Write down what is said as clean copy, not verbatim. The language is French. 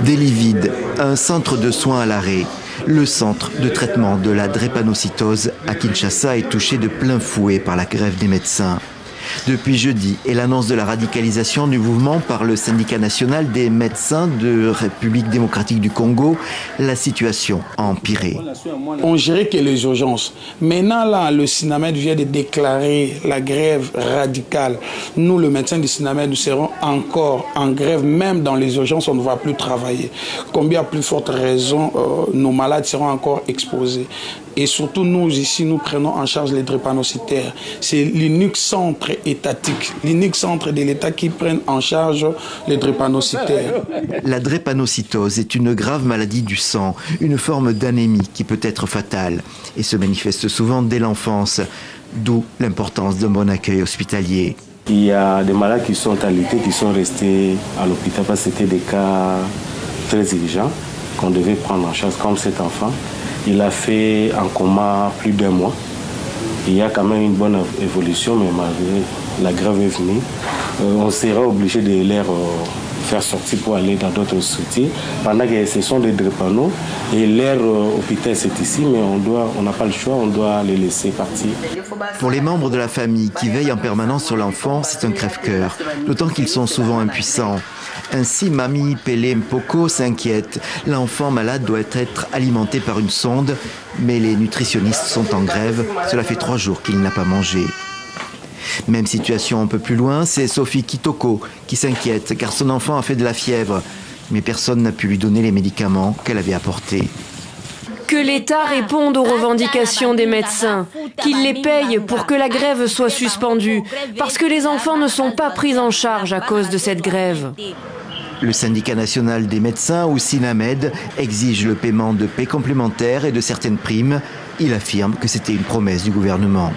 Des lits vides, un centre de soins à l'arrêt. Le centre de traitement de la drépanocytose à Kinshasa est touché de plein fouet par la grève des médecins. Depuis jeudi et l'annonce de la radicalisation du mouvement par le syndicat national des médecins de République démocratique du Congo, la situation a empiré. On gérait que les urgences. Maintenant, là, le SINAMED vient de déclarer la grève radicale. Nous, le médecin du SINAMED, nous serons encore en grève. Même dans les urgences, on ne va plus travailler. Combien plus forte raison, nos malades seront encore exposés. Et surtout, nous, ici, nous prenons en charge les drépanocytaires. C'est l'unique centre étatique, l'unique centre de l'État qui prenne en charge les drépanocytaires. La drépanocytose est une grave maladie du sang, une forme d'anémie qui peut être fatale et se manifeste souvent dès l'enfance, d'où l'importance d'un bon accueil hospitalier. Il y a des malades qui sont alités, qui sont restés à l'hôpital parce que c'était des cas très urgents qu'on devait prendre en charge, comme cet enfant. Il a fait un coma plus d'1 mois. Il y a quand même une bonne évolution, mais malgré la grève est venue, on sera obligé de les faire sortir pour aller dans d'autres structures. Pendant que ce sont des drépano et leur hôpital c'est ici, mais on n'a pas le choix, on doit les laisser partir. Pour les membres de la famille qui veillent en permanence sur l'enfant, c'est un crève-cœur, d'autant qu'ils sont souvent impuissants. Ainsi, Mamie Pelé Mpoko s'inquiète. L'enfant malade doit être alimenté par une sonde, mais les nutritionnistes sont en grève. Cela fait 3 jours qu'il n'a pas mangé. Même situation un peu plus loin, c'est Sophie Kitoko qui s'inquiète car son enfant a fait de la fièvre. Mais personne n'a pu lui donner les médicaments qu'elle avait apportés. Que l'État réponde aux revendications des médecins, qu'il les paye pour que la grève soit suspendue, parce que les enfants ne sont pas pris en charge à cause de cette grève. Le syndicat national des médecins, ou SINAMED, exige le paiement de paie complémentaires et de certaines primes. Il affirme que c'était une promesse du gouvernement.